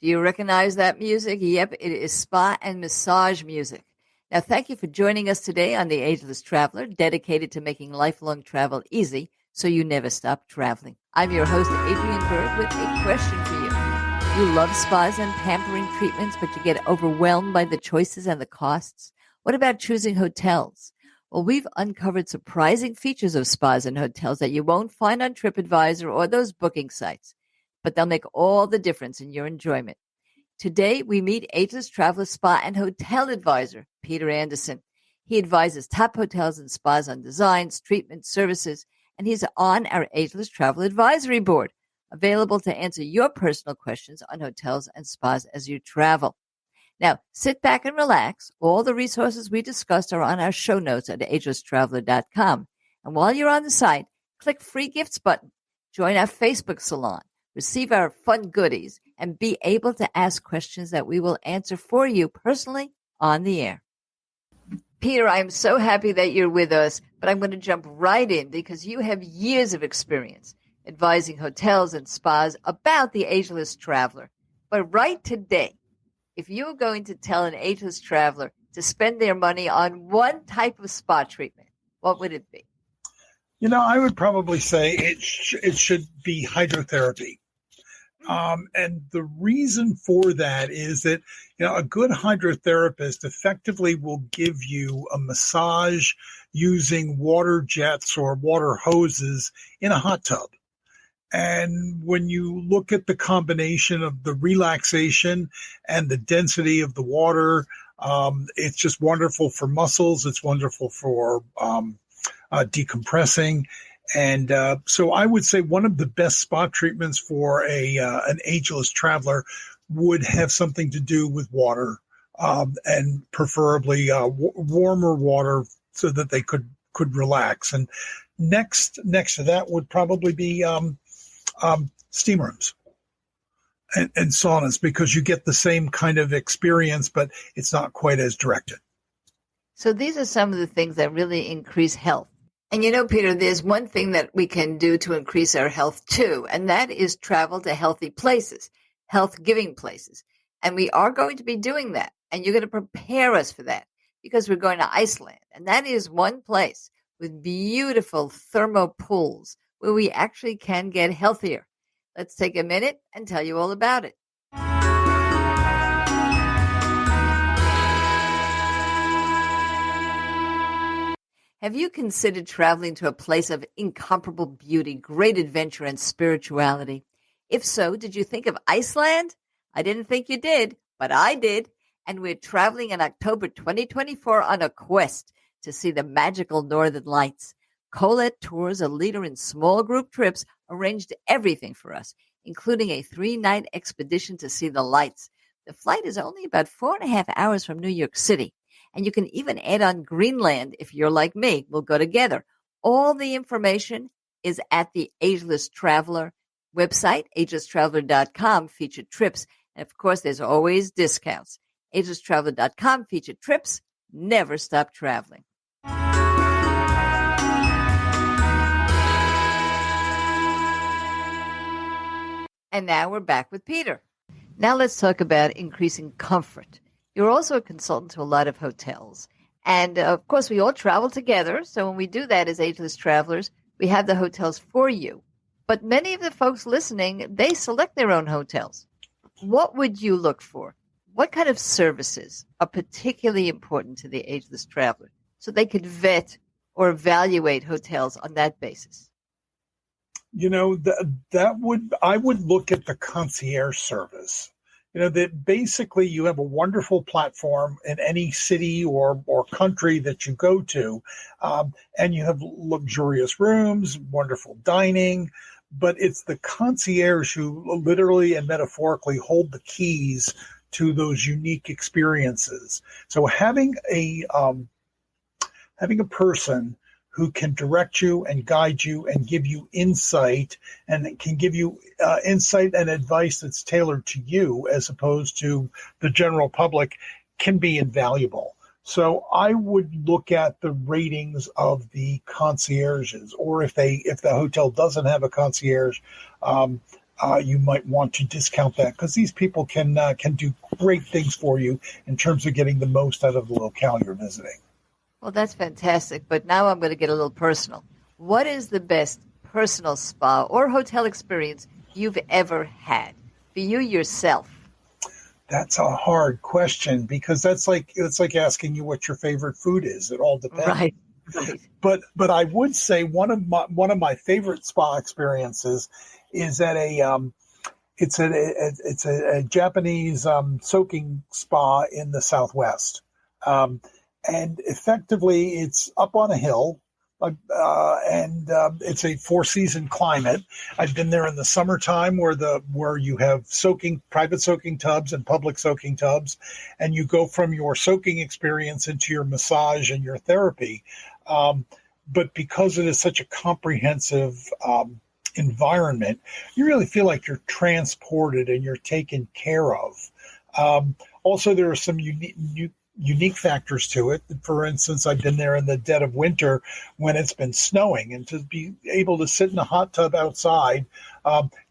Do you recognize that music? Yep, it is spa and massage music. Now, thank you for joining us today on The Ageless Traveler, dedicated to making lifelong travel easy so you never stop traveling. I'm your host, Adrienne Berg, with a question for you. You love spas and pampering treatments, but you get overwhelmed by the choices and the costs. What about choosing hotels? Well, we've uncovered surprising features of spas and hotels that you won't find on TripAdvisor or those booking sites, but they'll make all the difference in your enjoyment. Today, we meet Ageless Traveler Spa and Hotel Advisor, Peter Anderson. He advises top hotels and spas on designs, treatments, services, and he's on our Ageless Travel Advisory Board, available to answer your personal questions on hotels and spas as you travel. Now, sit back and relax. All the resources we discussed are on our show notes at agelesstraveler.com. And while you're on the site, click Free Gifts button, join our Facebook salon, receive our fun goodies, and be able to ask questions that we will answer for you personally on the air. Peter, I'm so happy that you're with us, but I'm going to jump right in because you have years of experience advising hotels and spas about the ageless traveler. But right today, if you're going to tell an ageless traveler to spend their money on one type of spa treatment, what would it be? I would probably say it should be hydrotherapy. And the reason for that is that, a good hydrotherapist effectively will give you a massage using water jets or water hoses in a hot tub. And when you look at the combination of the relaxation and the density of the water, it's just wonderful for muscles. It's wonderful for decompressing. And so I would say one of the best spa treatments for an ageless traveler would have something to do with water, and preferably warmer water so that they could relax. And next to that would probably be steam rooms and saunas, because you get the same kind of experience, but it's not quite as directed. So these are some of the things that really increase health. And Peter, there's one thing that we can do to increase our health too, and that is travel to healthy places, health-giving places. And we are going to be doing that, and you're going to prepare us for that because we're going to Iceland. And that is one place with beautiful thermo pools where we actually can get healthier. Let's take a minute and tell you all about it. Have you considered traveling to a place of incomparable beauty, great adventure, and spirituality? If so, did you think of Iceland? I didn't think you did, but I did. And we're traveling in October 2024 on a quest to see the magical Northern Lights. Colette Tours, a leader in small group trips, arranged everything for us, including a 3-night expedition to see the lights. The flight is only about 4.5 hours from New York City. And you can even add on Greenland if you're like me. We'll go together. All the information is at the Ageless Traveler website, agelesstraveler.com, featured trips. And of course, there's always discounts. agelesstraveler.com, featured trips. Never stop traveling. And now we're back with Peter. Now let's talk about increasing comfort. You're also a consultant to a lot of hotels. And, of course, we all travel together. So when we do that as ageless travelers, we have the hotels for you. But many of the folks listening, they select their own hotels. What would you look for? What kind of services are particularly important to the ageless traveler so they could vet or evaluate hotels on that basis? I would look at the concierge service. That basically you have a wonderful platform in any city or country that you go to, and you have luxurious rooms, wonderful dining, but it's the concierge who literally and metaphorically hold the keys to those unique experiences. So having a person who can direct you and guide you and give you insight, and can give you insight and advice that's tailored to you as opposed to the general public, can be invaluable. So I would look at the ratings of the concierges, or if the hotel doesn't have a concierge, you might want to discount that, because these people can do great things for you in terms of getting the most out of the locale you're visiting. Well, that's fantastic. But now I'm going to get a little personal. What is the best personal spa or hotel experience you've ever had for you yourself? That's a hard question, because it's like asking you what your favorite food is. It all depends. Right, right. But I would say one of my favorite spa experiences is at a Japanese soaking spa in the Southwest, and effectively it's up on a hill. And it's a four-season climate. I've been there in the summertime, where you have private soaking tubs and public soaking tubs, and you go from your soaking experience into your massage and your therapy. But because it is such a comprehensive environment, you really feel like you're transported and you're taken care of. Also, there are some unique factors to it. For instance, I've been there in the dead of winter when it's been snowing, and to be able to sit in a hot tub outside,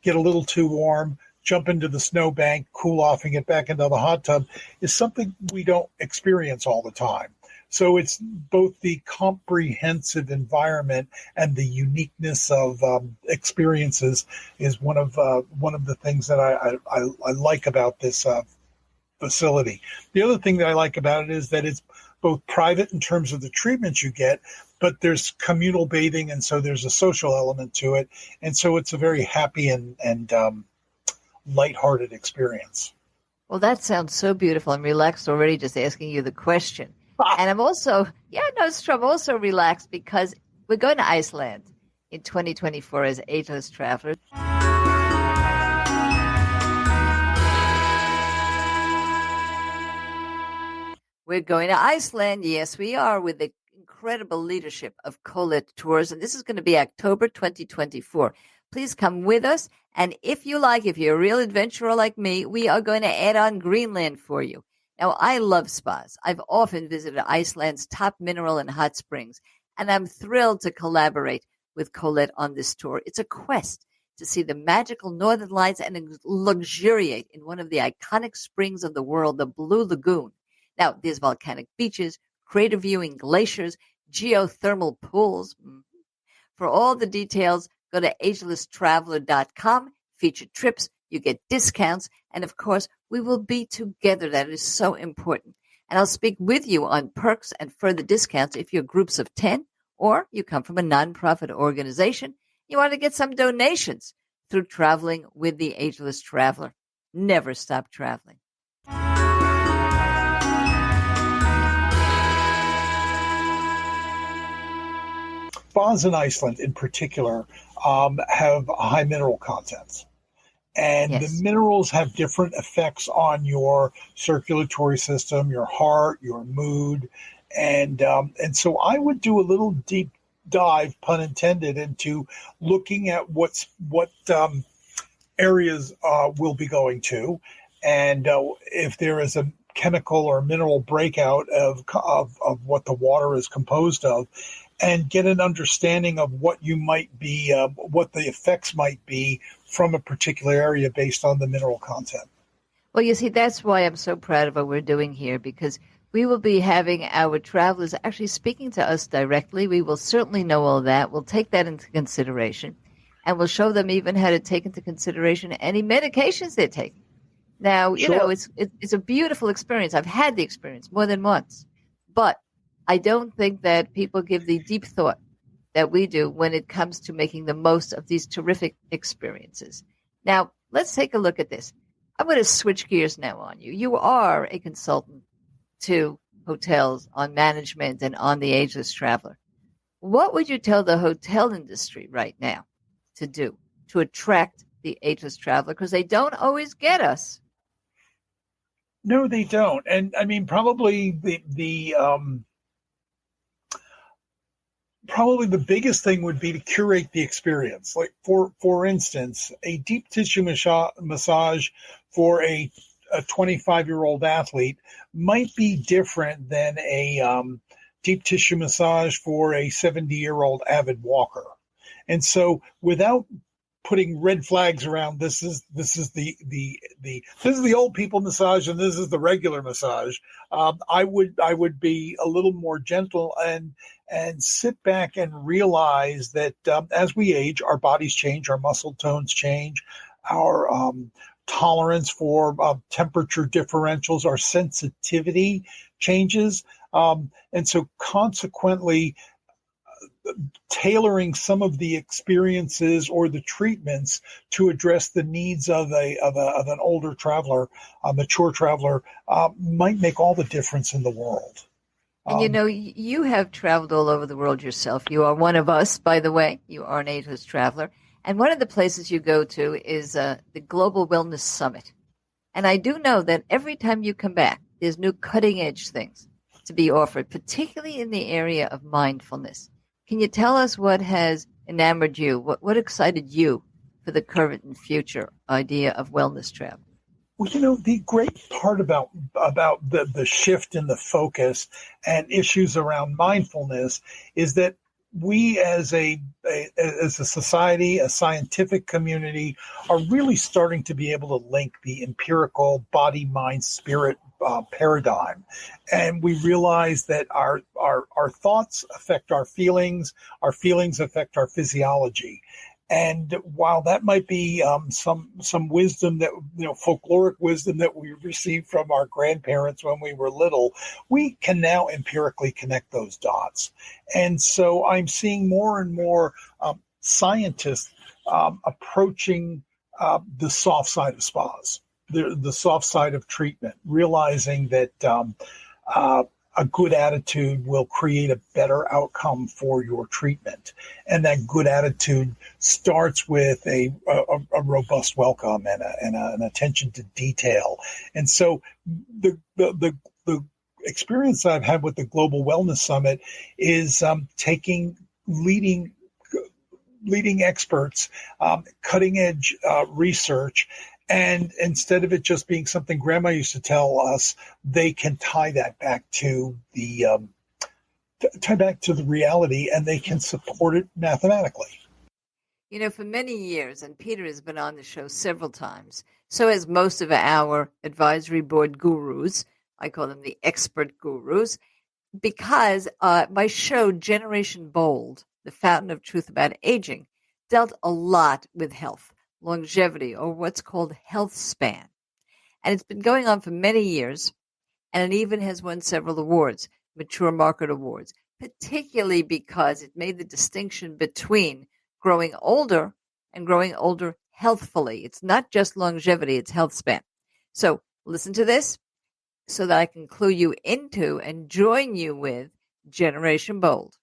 get a little too warm, jump into the snowbank, cool off, and get back into the hot tub is something we don't experience all the time. So it's both the comprehensive environment and the uniqueness of experiences is one of the things that I like about this facility. The other thing that I like about it is that it's both private in terms of the treatments you get, but there's communal bathing, and so there's a social element to it, and so it's a very happy and lighthearted experience. Well, that sounds so beautiful. I'm relaxed already just asking you the question. And I'm also, no, it's true. I'm also relaxed because we're going to Iceland in 2024 as Ageless Travelers. We're going to Iceland. Yes, we are, with the incredible leadership of Colette Tours. And this is going to be October 2024. Please come with us. And if you're a real adventurer like me, we are going to add on Greenland for you. Now, I love spas. I've often visited Iceland's top mineral and hot springs, and I'm thrilled to collaborate with Colette on this tour. It's a quest to see the magical northern lights and luxuriate in one of the iconic springs of the world, the Blue Lagoon. Now, there's volcanic beaches, crater viewing glaciers, geothermal pools. For all the details, go to agelesstraveler.com, featured trips, you get discounts, and of course, we will be together. That is so important. And I'll speak with you on perks and further discounts if you're groups of 10, or you come from a nonprofit organization. You want to get some donations through traveling with the Ageless Traveler. Never stop traveling. Spas in Iceland, in particular, have high mineral contents. And Yes. the minerals have different effects on your circulatory system, your heart, your mood. And so I would do a little deep dive, pun intended, into looking at what areas we'll be going to. And if there is a chemical or mineral breakout of what the water is composed of, and get an understanding of what what the effects might be from a particular area based on the mineral content. Well, you see, that's why I'm so proud of what we're doing here, because we will be having our travelers actually speaking to us directly. We will certainly know all that. We'll take that into consideration, and we'll show them even how to take into consideration any medications they're taking. Now, Sure. it's a beautiful experience. I've had the experience more than once, but I don't think that people give the deep thought that we do when it comes to making the most of these terrific experiences. Now, let's take a look at this. I'm going to switch gears now on you. You are a consultant to hotels on management and on the Ageless Traveler. What would you tell the hotel industry right now to do to attract the Ageless Traveler? Because they don't always get us. No, they don't. And I mean, probably the biggest thing would be to curate the experience. Like for instance, a deep tissue massage for a 25-year-old athlete might be different than a deep tissue massage for a 70-year-old avid walker. And so without putting red flags around this is the old people massage and this is the regular massage. I would be a little more gentle and sit back and realize that as we age, our bodies change, our muscle tones change, our tolerance for temperature differentials, our sensitivity changes. And so consequently, tailoring some of the experiences or the treatments to address the needs of an older traveler, a mature traveler, might make all the difference in the world. And you have traveled all over the world yourself. You are one of us, by the way. You are an ageless traveler. And one of the places you go to is the Global Wellness Summit. And I do know that every time you come back, there's new cutting edge things to be offered, particularly in the area of mindfulness. Can you tell us what has enamored you? What excited you for the current and future idea of wellness travel? Well, the great part about the shift in the focus and issues around mindfulness is that we as a society, a scientific community, are really starting to be able to link the empirical body, mind, spirit paradigm. And we realize that our thoughts affect our feelings affect our physiology. And while that might be some wisdom that, folkloric wisdom that we received from our grandparents when we were little, we can now empirically connect those dots. And so I'm seeing more and more scientists approaching the soft side of spas, the soft side of treatment, realizing that a good attitude will create a better outcome for your treatment. And that good attitude starts with a robust welcome and an attention to detail. And so the experience I've had with the Global Wellness Summit is taking leading experts, cutting edge research, and instead of it just being something Grandma used to tell us, they can tie that back to the reality, and they can support it mathematically. For many years, and Peter has been on the show several times, so has most of our advisory board gurus. I call them the expert gurus, because my show, Generation Bold, the Fountain of Truth About Aging, dealt a lot with health, longevity, or what's called health span. And it's been going on for many years, and it even has won several awards, mature market awards, particularly because it made the distinction between growing older and growing older healthfully. It's not just longevity, it's health span. So listen to this so that I can clue you into and join you with Generation Bold.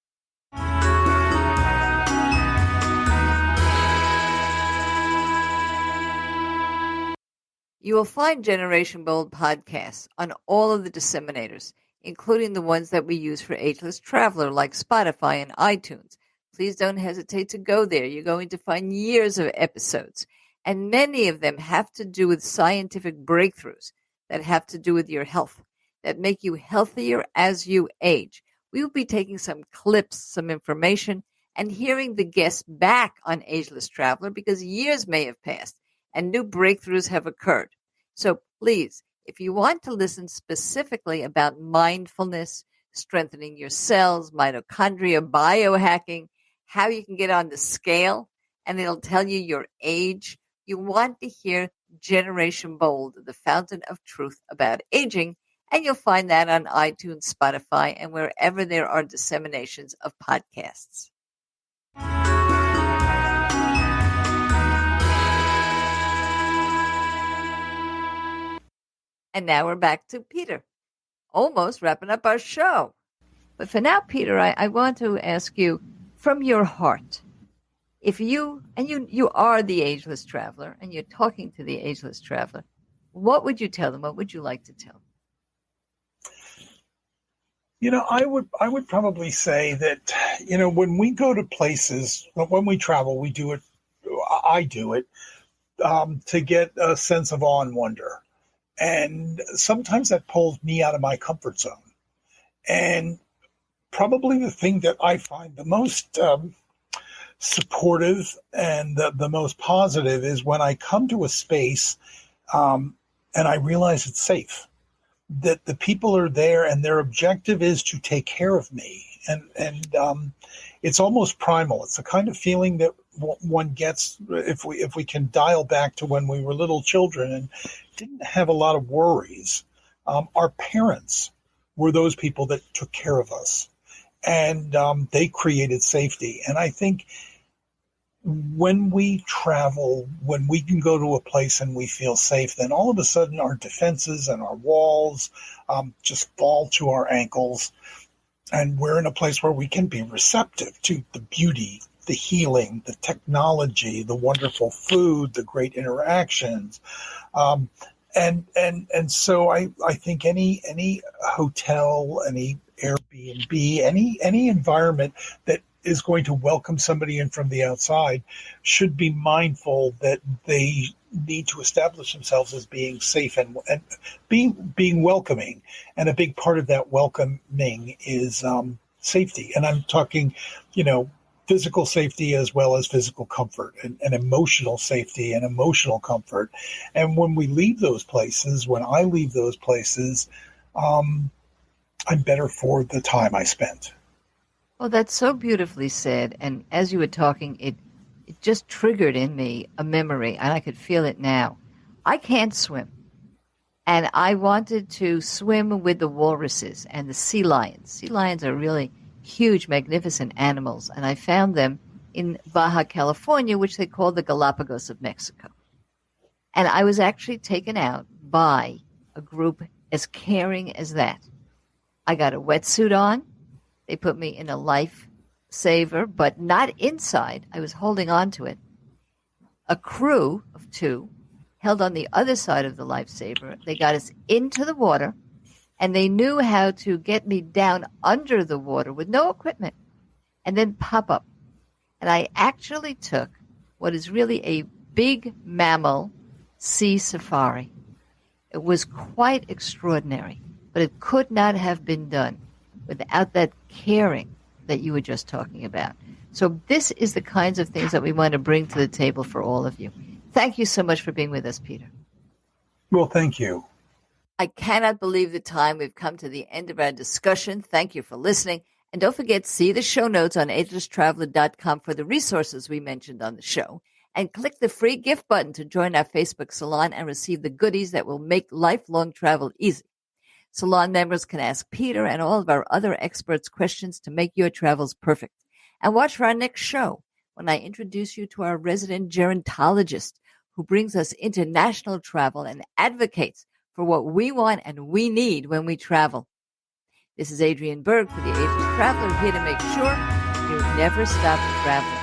You will find Generation Bold podcasts on all of the disseminators, including the ones that we use for Ageless Traveler like Spotify and iTunes. Please don't hesitate to go there. You're going to find years of episodes, and many of them have to do with scientific breakthroughs that have to do with your health, that make you healthier as you age. We will be taking some clips, some information, and hearing the guests back on Ageless Traveler because years may have passed and new breakthroughs have occurred. So please, if you want to listen specifically about mindfulness, strengthening your cells, mitochondria, biohacking, how you can get on the scale, and it'll tell you your age, you want to hear Generation Bold, the Fountain of Truth About Aging, and you'll find that on iTunes, Spotify, and wherever there are disseminations of podcasts. And now we're back to Peter, almost wrapping up our show. But for now, Peter, I want to ask you, from your heart, if you are the Ageless Traveler and you're talking to the Ageless Traveler, what would you tell them? What would you like to tell them? I would probably say that, when we go to places, when we travel, I do it to get a sense of awe and wonder. And sometimes that pulls me out of my comfort zone. And probably the thing that I find the most supportive and the most positive is when I come to a space and I realize it's safe, that the people are there and their objective is to take care of me. And it's almost primal. It's the kind of feeling that one gets if we can dial back to when we were little children and didn't have a lot of worries. Our parents were those people that took care of us, and they created safety. And I think when we travel, when we can go to a place and we feel safe, then all of a sudden our defenses and our walls just fall to our ankles. And we're in a place where we can be receptive to the beauty, the healing, the technology, the wonderful food, the great interactions. And so I think any hotel, any Airbnb, any environment that is going to welcome somebody in from the outside should be mindful that they need to establish themselves as being safe and being welcoming. And a big part of that welcoming is safety. And I'm talking, physical safety as well as physical comfort and emotional safety and emotional comfort. And when we leave those places, when I leave those places, I'm better for the time I spent. Well, that's so beautifully said. And as you were talking, it just triggered in me a memory, and I could feel it now. I can't swim. And I wanted to swim with the walruses and the sea lions. Sea lions are really huge, magnificent animals. And I found them in Baja California, which they call the Galapagos of Mexico. And I was actually taken out by a group as caring as that. I got a wetsuit on. They put me in a lifesaver, but not inside. I was holding on to it. A crew of 2 held on the other side of the lifesaver. They got us into the water, and they knew how to get me down under the water with no equipment and then pop up. And I actually took what is really a big mammal sea safari. It was quite extraordinary, but it could not have been done without that caring that you were just talking about. So this is the kinds of things that we want to bring to the table for all of you. Thank you so much for being with us, Peter. Well, thank you. I cannot believe the time we've come to the end of our discussion. Thank you for listening. And don't forget, see the show notes on agelesstraveler.com for the resources we mentioned on the show. And click the free gift button to join our Facebook salon and receive the goodies that will make lifelong travel easy. Salon members can ask Peter and all of our other experts questions to make your travels perfect. And watch for our next show when I introduce you to our resident gerontologist who brings us international travel and advocates for what we want and we need when we travel. This is Adrienne Berg for the Ageless Traveler, here to make sure you never stop traveling.